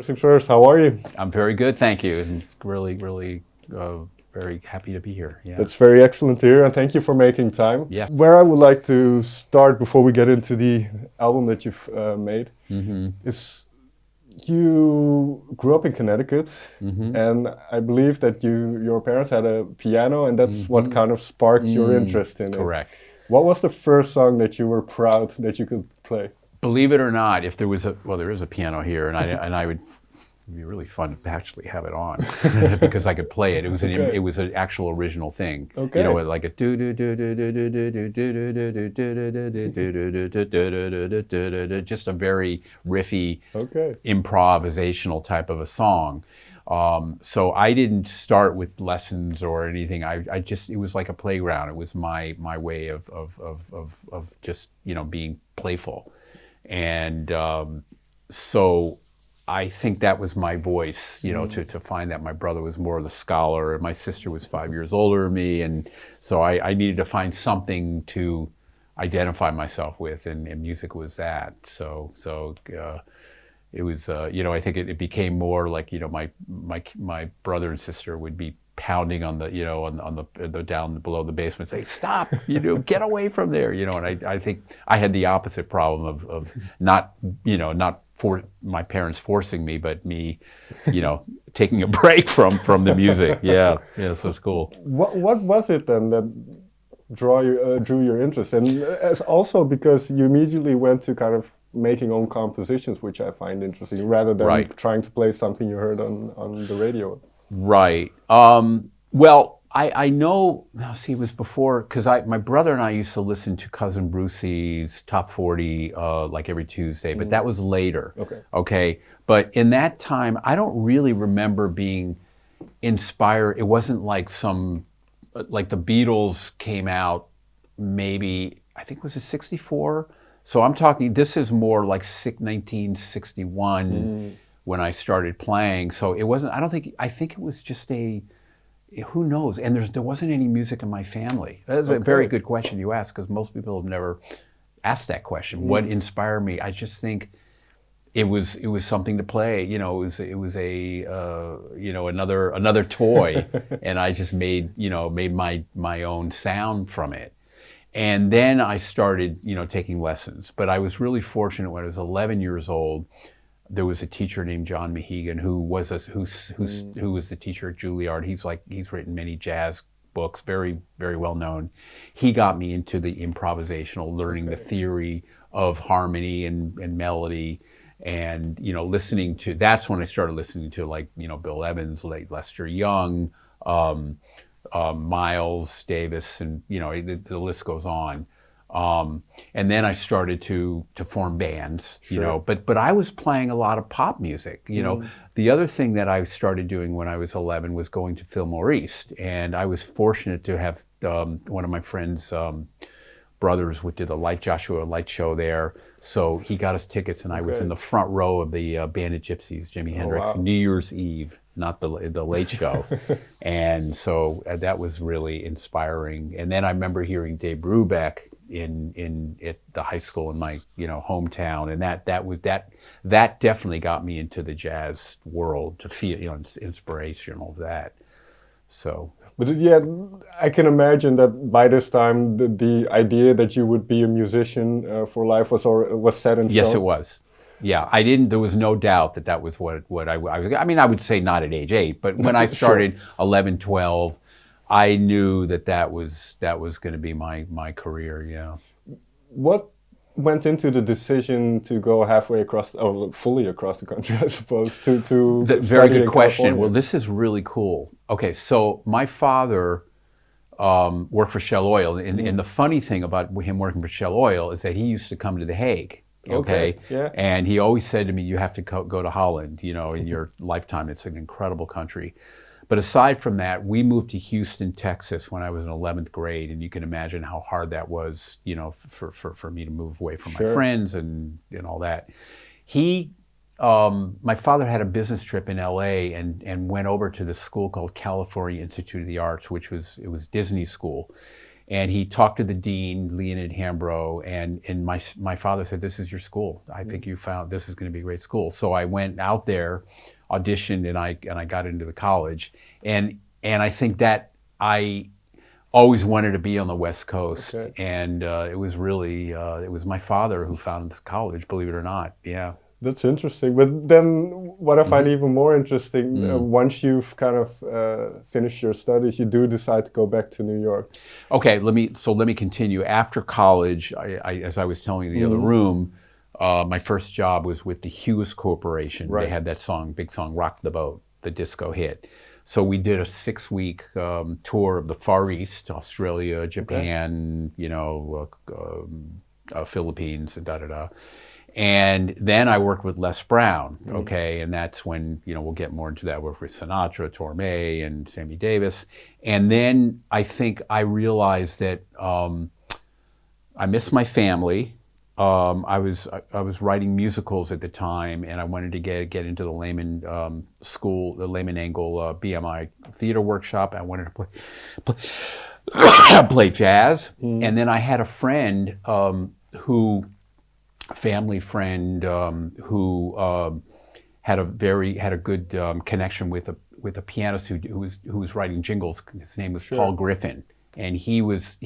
First things first, how are you? I'm very good, thank you. And really, very happy to be here. Yeah. That's very excellent to hear, and thank you for making time. Yeah. Where I would like to start before we get into the album that you've made is you grew up in Connecticut, and I believe that your parents had a piano, and that's what kind of sparked your interest in it. Correct. What was the first song that you were proud that you could play? Believe it or not, if there was there is a piano here, and I would. It'd be really fun to actually have it on because I could play it. It was an actual original thing. Okay. You know, like a do do do do do do do do do do, just a very riffy, improvisational type of a song. So I didn't start with lessons or anything. I just, it was like a playground. It was my way of just, being playful. And so I think that was my voice, to find that my brother was more of the scholar and my sister was 5 years older than me. And so I needed to find something to identify myself with, and music was that. So it was, I think it became more like, my brother and sister would be pounding on the, on the down below the basement, say, stop, get away from there, and I think I had the opposite problem of not, not for my parents forcing me, but me, taking a break from the music. Yeah, so it's cool. What was it then that drew your interest? And as also because you immediately went to kind of making own compositions, which I find interesting, rather than trying to play something you heard on the radio. Right. Well, I know, see, it was before, because my brother and I used to listen to Cousin Brucey's Top 40 like every Tuesday, but that was later. Okay. But in that time, I don't really remember being inspired. It wasn't like like the Beatles came out maybe, I think, was it 64? So I'm talking, this is more like 1961 when I started playing. So it wasn't, I think it was just who knows? And there wasn't any music in my family. That's a very good question you asked, because most people have never asked that question. What inspired me? I just think it was something to play. It was another toy, and I just made my own sound from it. And then I started taking lessons. But I was really fortunate when I was 11 years old. There was a teacher named John Mahegan who was the teacher at Juilliard. He's written many jazz books, very, very well known. He got me into the improvisational, learning the theory of harmony and melody, and listening to. That's when I started listening to Bill Evans, Lester Young, Miles Davis, and the list goes on. And then I started to form bands, but I was playing a lot of pop music. The other thing that I started doing when I was 11 was going to Fillmore East, and I was fortunate to have one of my friends' brothers did the Joshua Light show there, so he got us tickets, and I was in the front row of the Bandit Gypsies, Jimi Hendrix, New Year's Eve, not the Late Show. And so that was really inspiring. And then I remember hearing Dave Brubeck at the high school in my hometown, and that definitely got me into the jazz world, to feel inspiration of that. So, but yeah, I can imagine that by this time the idea that you would be a musician for life was set in stone. Yes, it was. Yeah, there was no doubt that was what I was. I mean, I would say not at age 8, but when I started 11, 12. I knew that was going to be my career. Yeah. What went into the decision to go fully across the country, I suppose, to very good question. California? Well, this is really cool. Okay, so my father worked for Shell Oil, and the funny thing about him working for Shell Oil is that he used to come to The Hague. Okay. Yeah. And he always said to me, "You have to go to Holland. In your lifetime, it's an incredible country." But aside from that, we moved to Houston, Texas when I was in 11th grade, and you can imagine how hard that was, for me to move away from my friends and all that. My father had a business trip in LA and went over to this school called California Institute of the Arts, it was Disney school. And he talked to the dean, Leonid Hambro, and my father said, "This is your school. I think you found this is going to be a great school." So I went out there, auditioned, and I got into the college. And I think that I always wanted to be on the West Coast, and it was really it was my father who founded this college, believe it or not. Yeah. That's interesting. But then what I find even more interesting, once you've kind of finished your studies, you do decide to go back to New York. Okay, let me continue. After college, I as I was telling you in the other room, my first job was with the Hughes Corporation. Right. They had that song, big song, Rock the Boat, the disco hit. So we did a 6-week tour of the Far East, Australia, Japan, Philippines, and da-da-da. And then I worked with Les Brown, and that's when, we'll get more into that. I worked with Sinatra, Torme, and Sammy Davis. And then I think I realized that I missed my family. I was writing musicals at the time, and I wanted to get into the Lehman school, the Lehman Engel BMI theater workshop. I wanted to play jazz. And then I had a friend family friend who had a good connection with a pianist who was writing jingles. His name was Paul Griffin, and he was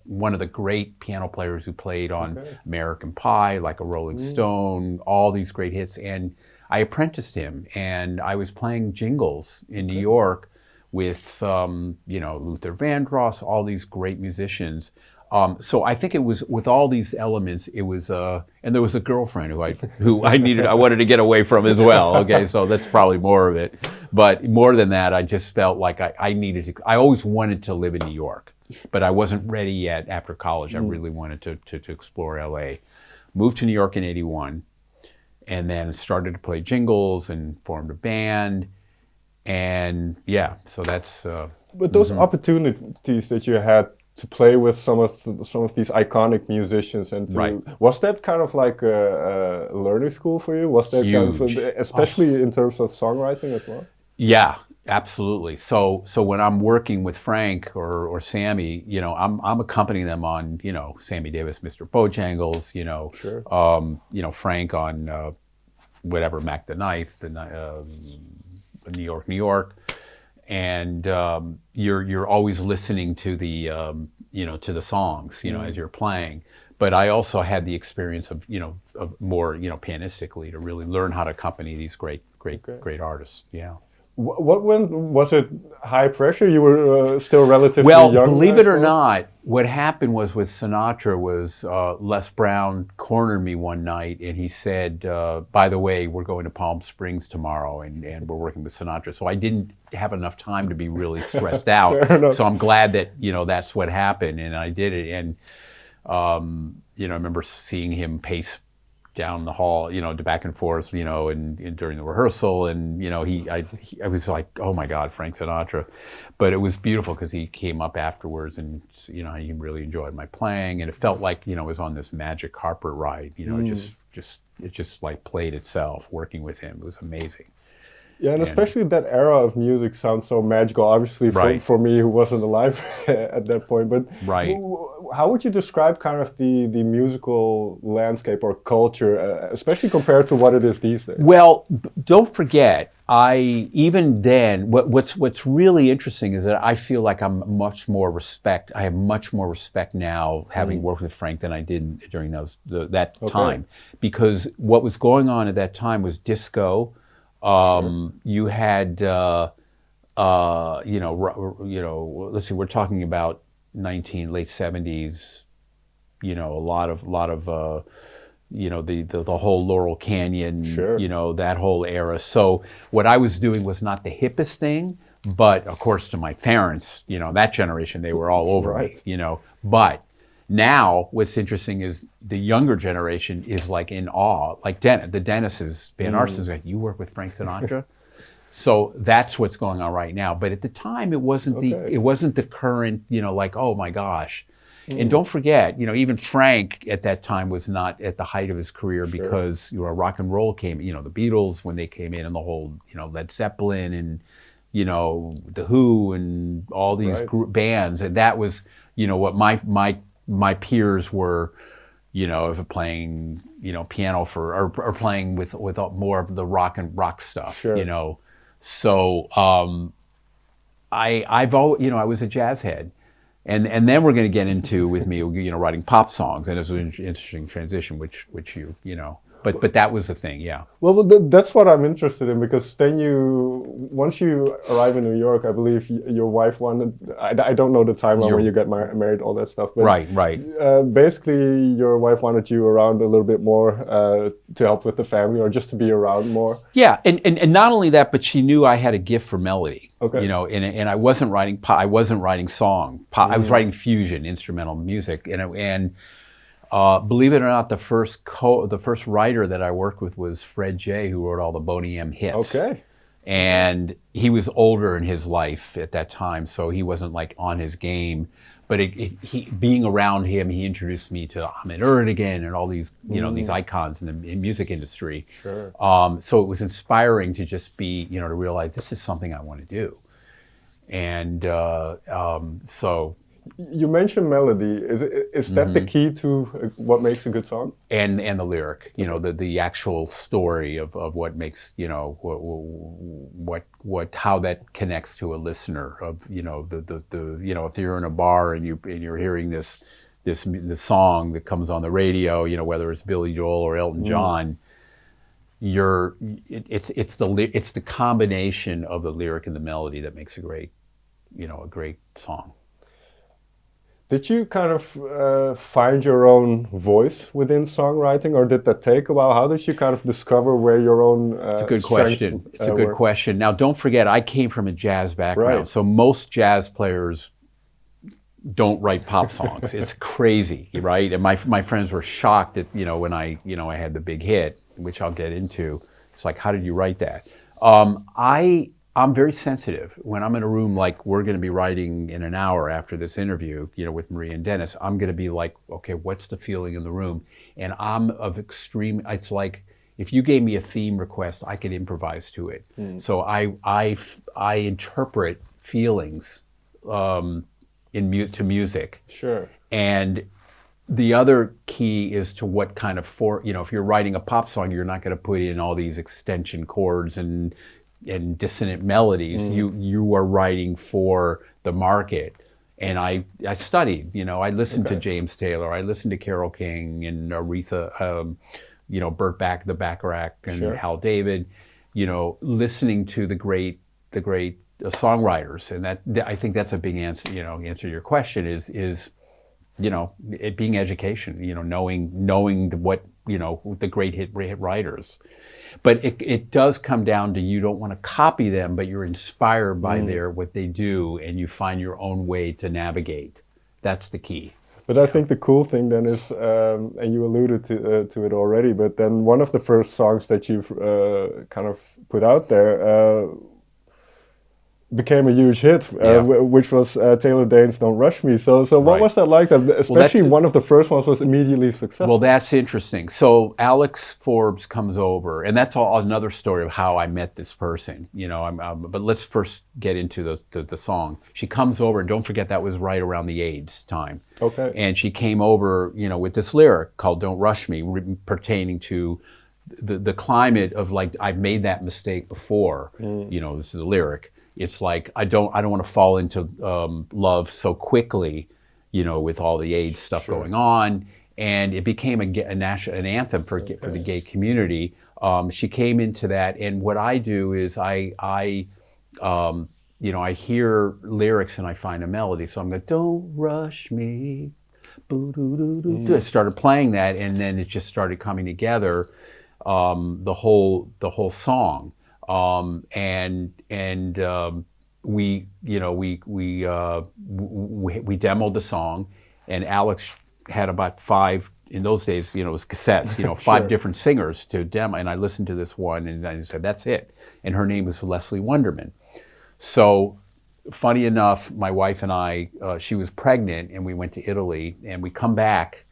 one of the great piano players who played on American Pie, Like a Rolling Stone, all these great hits. And I apprenticed him, and I was playing jingles in New York with Luther Vandross, all these great musicians. So I think it was with all these elements. It was, and there was a girlfriend who I wanted to get away from as well. Okay, so that's probably more of it. But more than that, I just felt like I needed to. I always wanted to live in New York, but I wasn't ready yet. After college, I really wanted to explore LA. Moved to New York in '81, and then started to play jingles and formed a band. And yeah, so that's. But those opportunities that you had to play with some of these iconic musicians, and was that kind of like a learning school for you? Was that huge, kind of, especially in terms of songwriting as well? Yeah, absolutely. So when I'm working with Frank or Sammy, I'm accompanying them on Sammy Davis, Mr. Bojangles, Frank on whatever, Mac the Knife, New York. And you're always listening to the to the songs as you're playing. But I also had the experience of more pianistically to really learn how to accompany these great artists. Yeah. When was it high pressure? You were still relatively young. Well, believe it or not, what happened was with Sinatra was Les Brown cornered me one night, and he said, by the way, we're going to Palm Springs tomorrow, and we're working with Sinatra. So I didn't have enough time to be really stressed out. So I'm glad that, that's what happened, and I did it. And, I remember seeing him pace down the hall, back and forth, and during the rehearsal, and I was like, oh my God, Frank Sinatra. But it was beautiful because he came up afterwards, and he really enjoyed my playing, and it felt like it was on this magic carpet ride. It just like played itself working with him. It was amazing. Yeah, and especially that era of music sounds so magical, obviously for me who wasn't alive at that point. But how would you describe kind of the musical landscape or culture, especially compared to what it is these days? Well, don't forget, even then, what's really interesting is that I feel like I have much more respect now, having worked with Frank, than I did during that time. Because what was going on at that time was disco. You had, let's see, we're talking about late 70s, a lot of the whole Laurel Canyon, that whole era. So what I was doing was not the hippest thing, but of course to my parents, that generation, they were all over me, but now, what's interesting is the younger generation is like in awe, like the Dennis's, Van Aarsen's, like, you work with Frank Sinatra? So that's what's going on right now. But at the time, it wasn't the current, like, oh my gosh. And don't forget, even Frank at that time was not at the height of his career because rock and roll came, the Beatles when they came in, and the whole, Led Zeppelin and the Who and all these bands, and that was, you know, what my peers were, you know, if playing, you know, piano for or playing with more of the rock stuff, sure. you know. So I've always, you know, I was a jazz head. And then we're going to get into with me, you know, writing pop songs, and it was an interesting transition, which you know, but that was the thing, yeah. Well, that's what I'm interested in, because then once you arrive in New York, I believe your wife wanted, I don't know the timeline when you got married, all that stuff, but right. Basically, your wife wanted you around a little bit more to help with the family, or just to be around more. Yeah, and not only that, but she knew I had a gift for melody. Okay. You know, and I wasn't writing pop, I wasn't writing song. Pop, I was writing fusion, instrumental music, and believe it or not, the first writer that I worked with was Fred J, who wrote all the Boney M hits. Okay. And he was older in his life at that time, so he wasn't like on his game. But being around him, he introduced me to Ahmet Ertegun and all these, you know, these icons in the music industry. Sure. So it was inspiring to just be, you know, to realize this is something I want to do. And so. You mentioned melody. Is that the key to what makes a good song? And the lyric, you know, the actual story of what makes, you know, how that connects to a listener, of, you know, the you know, if you're in a bar and you're hearing this song that comes on the radio, you know, whether it's Billy Joel or Elton John, it's the combination of the lyric and the melody that makes a great song. Did you kind of find your own voice within songwriting, or did that take a while? How did you kind of discover where your own It's a good question. It's a good question. Now, don't forget, I came from a jazz background, right. So most jazz players don't write pop songs. It's crazy, right? And my friends were shocked that, you know, when I had the big hit, which I'll get into. It's like, how did you write that? I'm very sensitive. When I'm in a room like we're going to be writing in an hour after this interview, you know, with Marie and Dennis, I'm going to be like, okay, what's the feeling in the room? And I'm of extreme, it's like, if you gave me a theme request, I could improvise to it. So I interpret feelings to music. Sure. And the other key is to what kind of, you know, if you're writing a pop song, you're not going to put in all these extension chords and dissonant melodies. You are writing for the market. And I studied, you know, I listened to James Taylor, I listened to Carole King and Aretha, you know, Burt Bacharach and Hal David, you know, listening to the great songwriters. And that, I think that's a big answer, you know, answer to your question is, you know, it being education, you know, knowing what, you know, the great hit writers. But it does come down to, you don't want to copy them, but you're inspired by what they do, and you find your own way to navigate. That's the key. But I think the cool thing then is, and you alluded to it already, but then one of the first songs that you've kind of put out there became a huge hit, which was Taylor Dane's "Don't Rush Me." So what was that like? Especially one of the first ones was immediately successful. Well, that's interesting. So Alex Forbes comes over, and that's another story of how I met this person. You know, but let's first get into the song. She comes over, and don't forget that was right around the AIDS time. Okay. And she came over, you know, with this lyric called "Don't Rush Me," pertaining to the climate of, like, I've made that mistake before. You know, this is a lyric. It's like, I don't want to fall into love so quickly, you know, with all the AIDS stuff going on. And it became an anthem for the gay community. She came into that, and what I do is I you know, I hear lyrics and I find a melody. So I'm going, "Don't rush me." I started playing that, and then it just started coming together, the whole song. We demoed the song, and Alex had about 5, in those days, you know, it was cassettes, you know, 5 different singers to demo, and I listened to this one, and I said, that's it. And her name was Leslie Wunderman. So, funny enough, my wife and I, she was pregnant, and we went to Italy, and we come back,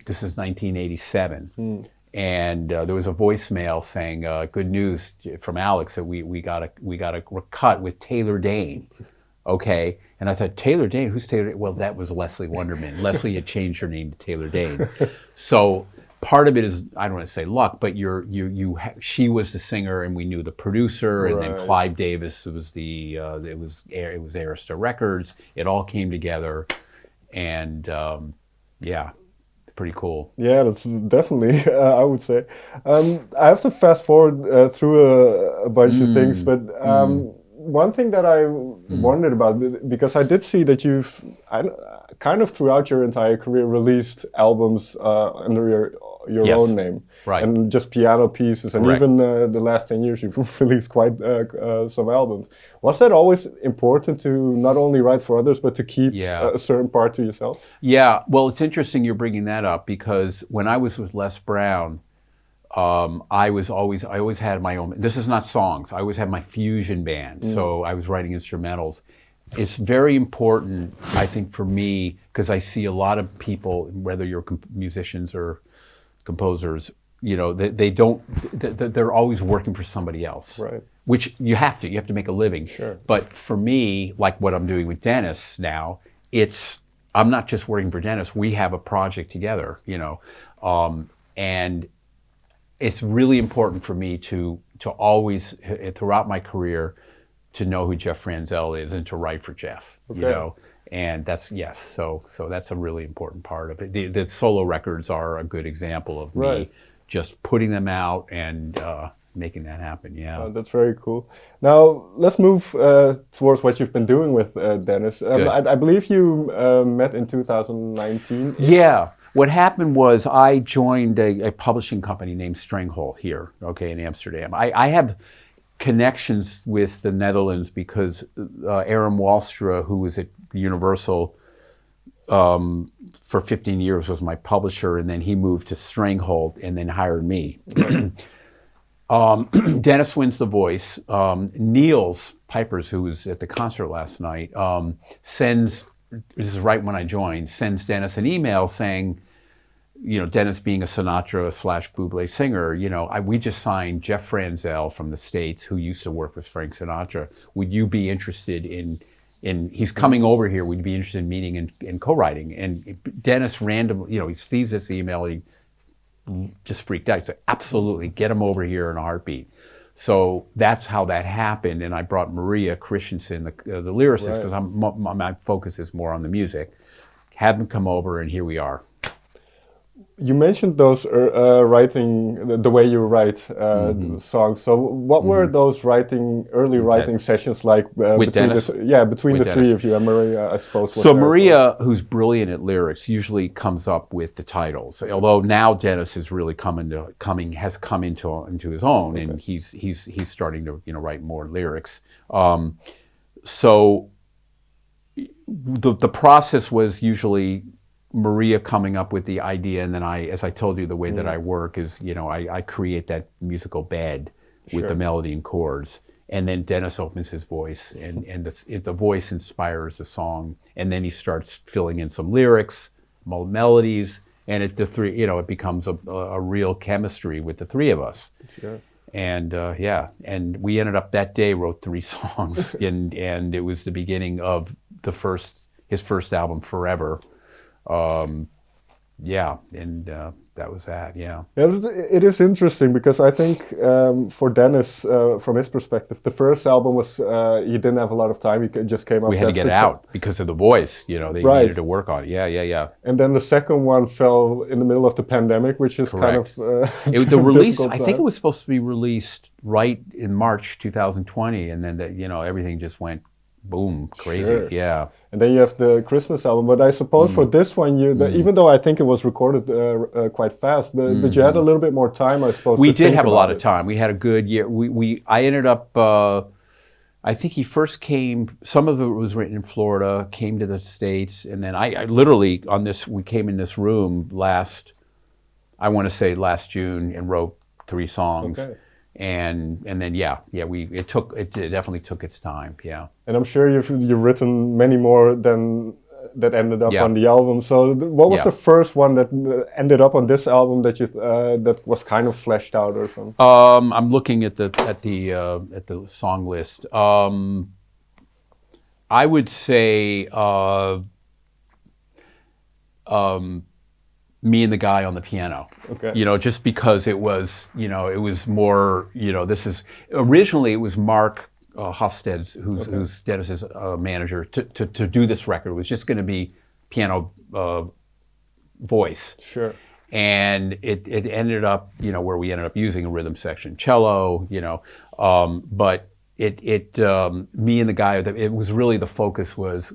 this is 1987, and there was a voicemail saying, "Good news from Alex that we got a cut with Taylor Dane, Okay. And I thought, Taylor Dane, who's Taylor Dane? Well, that was Leslie Wonderman. Leslie had changed her name to Taylor Dane. So part of it is, I don't want to say luck, but she was the singer, and we knew the producer, and then Clive Davis was it was Arista Records. It all came together, and yeah, pretty cool. Yeah, that's definitely, I would say. I have to fast forward through a bunch of things, but one thing that I wondered about, because I did see that you've kind of throughout your entire career released albums under your own name, and just piano pieces, and even the last 10 years you've released quite some albums. Was that always important to not only write for others, but to keep a certain part to yourself? Yeah, well, it's interesting you're bringing that up, because when I was with Les Brown, I always had my own. This is not songs. I always had my fusion band, so I was writing instrumentals. It's very important, I think, for me, because I see a lot of people, whether you're musicians or composers, you know, they're always working for somebody else, which you have to make a living. But for me, like what I'm doing with Dennis now, I'm not just working for Dennis. We have a project together, you know, and it's really important for me to always, throughout my career, to know who Jeff Franzel is and to write for Jeff, you know, and that's, so that's a really important part of it. The solo records are a good example of me just putting them out and making that happen, that's very cool. Now, let's move towards what you've been doing with Dennis. I believe you met in 2019. Yeah. What happened was I joined a publishing company named Stranghold here, in Amsterdam. I have connections with the Netherlands because Aram Walstra, who was at Universal for 15 years, was my publisher, and then he moved to Stranghold and then hired me. Dennis wins the voice. Niels Pipers, who was at the concert last night, this is right when I joined, sends Dennis an email saying, you know, Dennis being a Sinatra / Bublé singer, you know, we just signed Jeff Franzel from the States, who used to work with Frank Sinatra. Would you be interested in he's coming over here, would you be interested in meeting and co-writing? And Dennis randomly, you know, he sees this email, he just freaked out. He's like, absolutely, get him over here in a heartbeat. So that's how that happened, and I brought Maria Christensen, the lyricist, because my focus is more on the music. Had them come over, and here we are. You mentioned those writing, the way you write songs. So what were those early writing sessions like with Dennis? Between the three of you and Maria, I suppose. So Maria, who's brilliant at lyrics, usually comes up with the titles. Although now Dennis is really has come into his own, and he's starting to, you know, write more lyrics. So the process was usually Maria coming up with the idea, and then as I told you, the way that I work is, you know, I create that musical bed with the melody and chords, and then Dennis opens his voice, and the voice inspires the song, and then he starts filling in some lyrics, melodies, and it becomes a real chemistry with the three of us. And and we ended up that day wrote 3 songs, and it was the beginning of his first album, Forever. That was that. It is interesting because I think for Dennis, from his perspective, the first album was he didn't have a lot of time. He just came up. We had to get out because of the voice. You know, they needed to work on it. Yeah. And then the second one fell in the middle of the pandemic, which is kind of the release. I think it was supposed to be released right in March 2020, and then everything just went boom, crazy. And then you have the Christmas album, but I suppose for this one, even though I think it was recorded quite fast, but you had a little bit more time, I suppose. We did have a lot of time. We had a good year. I ended up. I think he first came. Some of it was written in Florida. Came to the States, and then I literally we came in this room last June, and wrote 3 songs. Okay. And then it definitely took its time. And I'm sure you've written many more than that ended up on the album. So what was the first one that ended up on this album that you that was kind of fleshed out or something? I'm looking at the song list. I would say me and the guy on the piano. Okay. You know, just because it was, you know, it was more, you know, this is, originally it was Mark Hofstede, who's Dennis's manager, to do this record. It was just going to be piano voice. Sure. And it ended up, you know, where we ended up using a rhythm section, cello, you know, but me and the guy, it was really, the focus was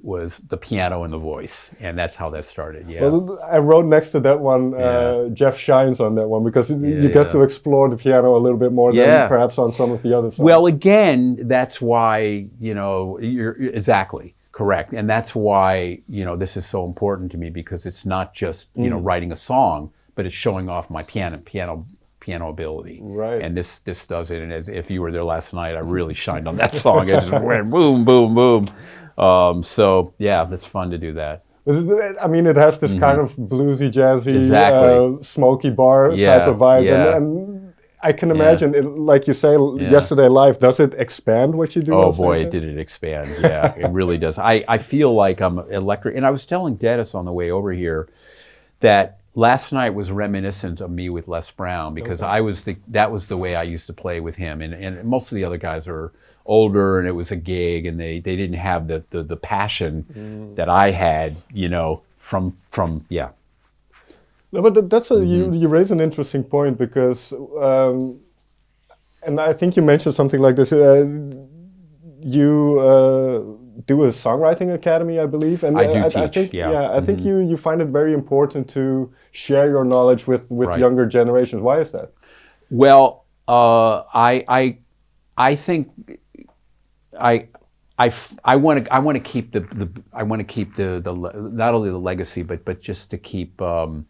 the piano and the voice, and that's how that started. Yeah. Well, I wrote next to that one, Jeff shines on that one, because you get to explore the piano a little bit more than perhaps on some of the other songs. Well, again, that's why, you know, you're exactly correct, and that's why, you know, this is so important to me, because it's not just, you know, writing a song, but it's showing off my piano ability. Right. And this does it. And as if you were there last night, I really shined on that song. It just went boom, boom, boom. So yeah, that's fun to do that. I mean, it has this kind of bluesy, jazzy, smoky bar type of vibe. Yeah. And I can imagine, it, like you say, yesterday live, does it expand what you do? Oh boy, did it expand. Yeah, it really does. I feel like I'm electric. And I was telling Dennis on the way over here that last night was reminiscent of me with Les Brown, because that was the way I used to play with him, and most of the other guys are older, and it was a gig, and they didn't have the passion that I had, you know, from yeah. No, but that's you raise an interesting point, because, and I think you mentioned something like this. You do a songwriting academy, I believe, and I do teach. I think, yeah. I think you find it very important to share your knowledge with younger generations. Why is that? Well, I think I want to keep the not only the legacy, but just to keep the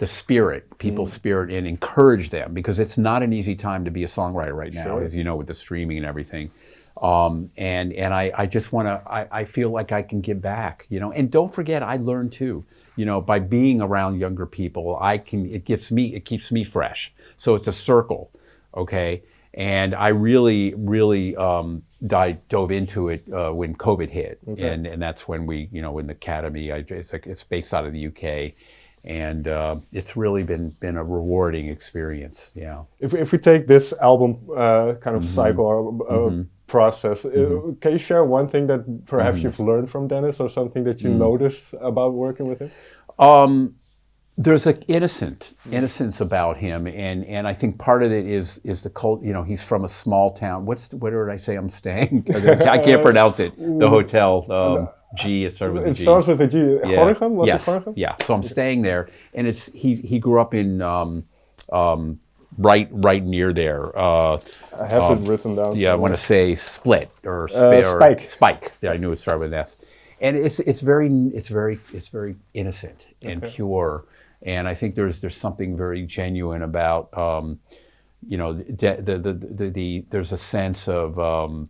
spirit, people's spirit, and encourage them, because it's not an easy time to be a songwriter right now, as you know, with the streaming and everything. And I just want to, I feel like I can give back, you know, and don't forget, I learn too, you know, by being around younger people, it keeps me fresh. So it's a circle. Okay. And I really dove into it when COVID hit. Okay. And that's when we, you know, in the academy, it's based out of the UK. And it's really been a rewarding experience. Yeah. If we take this album kind of cycle or process, can you share one thing that perhaps you've learned from Dennis, or something that you noticed about working with him? There's an innocence about him, and I think part of it is the cult. You know, he's from a small town. What did I say? I'm staying. I can't pronounce it. The hotel. G. It starts with a G. It starts with a G. Yeah. Gorinchem? Was it Gorinchem? Yeah. So I'm staying there, and he grew up in right near there. I have it written down. Yeah, I want to say Split or Spike. Yeah, I knew it started with an S. And it's very innocent and pure, and I think there's something very genuine about you know, there's a sense of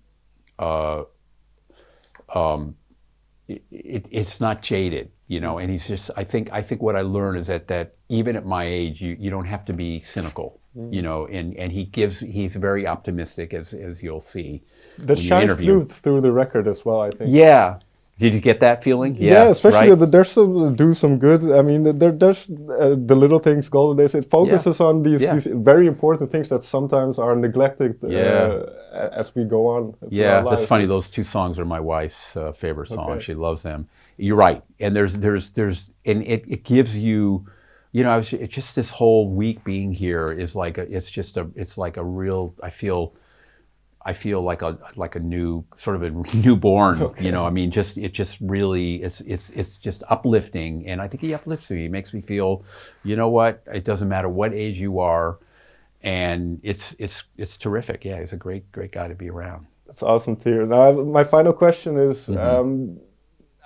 it's not jaded, you know, and he's just, I think what I learned is that even at my age, you don't have to be cynical, you know, and he's very optimistic, as you'll see. That shines through the record as well, I think. Yeah. Did you get that feeling? Yeah, especially there's some good. I mean, there's the little things, golden days. It focuses on these very important things that sometimes are neglected as we go on. Yeah, that's funny. Those two songs are my wife's favorite songs. Okay. She loves them. You're right, and there's and it gives you, you know, it's just this whole week being here is like it's like a real. I feel like a new sort of a newborn, you know. I mean, it just really it's just uplifting, and I think he uplifts me. He makes me feel, you know what? It doesn't matter what age you are, and it's terrific. Yeah, he's a great guy to be around. That's awesome to hear. Now, my final question is.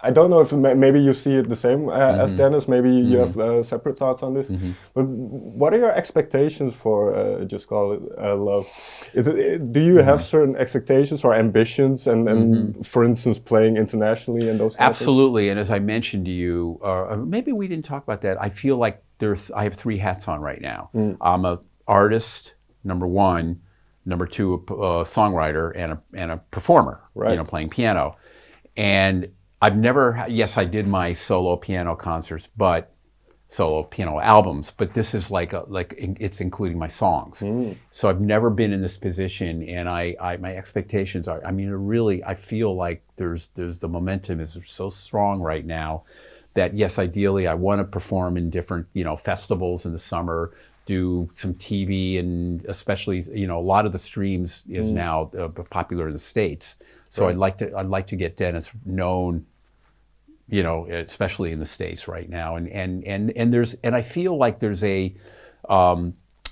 I don't know if maybe you see it the same as Dennis. Maybe you have separate thoughts on this. But what are your expectations for Just Call It Love? Do you have certain expectations or ambitions, and for instance, playing internationally and those kinds Absolutely. And as I mentioned to you, maybe we didn't talk about that. I feel like I have three hats on right now. I'm an artist, number one. Number two, a songwriter and a performer, right. Playing piano. And I've never, yes, I did my solo piano concerts, but solo piano albums, but this is like it's including my songs. So I've never been in this position, and my expectations are, I mean, I feel like there's the momentum is so strong right now that yes, ideally I want to perform in different, festivals in the summer, do some TV, and especially, a lot of the streams is now popular in the States. So right. I'd like to get Dennis known, especially in the States right now, and I feel like there's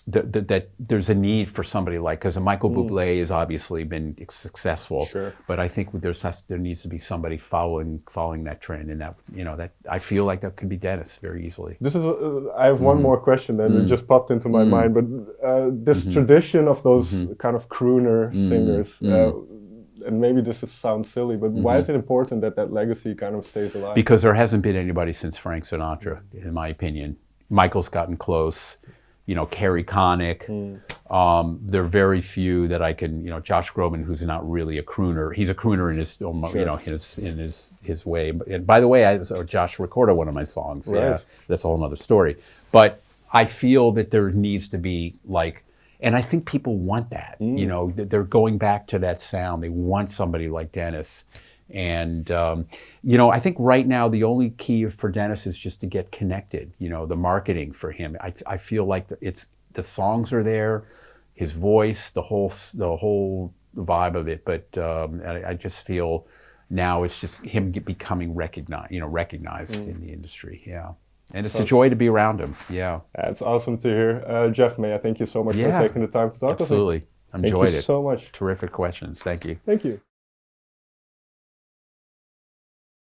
that there's a need for somebody like, because Michael Bublé has obviously been successful, sure. But I think there needs to be somebody following that trend, and that I feel like that could be Dennis very easily. This is I have one more question, and it just popped into my mind, but this tradition of those kind of crooner singers. And maybe this sounds silly, but why is it important that that legacy kind of stays alive? Because there hasn't been anybody since Frank Sinatra, in my opinion. Michael's gotten close, Carrie Connick. There are very few that I can, Josh Groban, who's not really a crooner. He's a crooner in his, in his way. And by the way, Josh recorded one of my songs. Right. Yeah, that's a whole other story. But I feel that there needs to be and I think people want that. They're going back to that sound. They want somebody like Dennis. And, I think right now the only key for Dennis is just to get connected, the marketing for him. I feel like the songs are there, his voice, the whole vibe of it. But I just feel now it's just him becoming recognized in the industry. Yeah. And it's a joy to be around him. Yeah. That's awesome to hear. Jeff, may I thank you so much for taking the time to talk with me. Absolutely. Enjoyed it. Thank you so much. Terrific questions. Thank you. Thank you.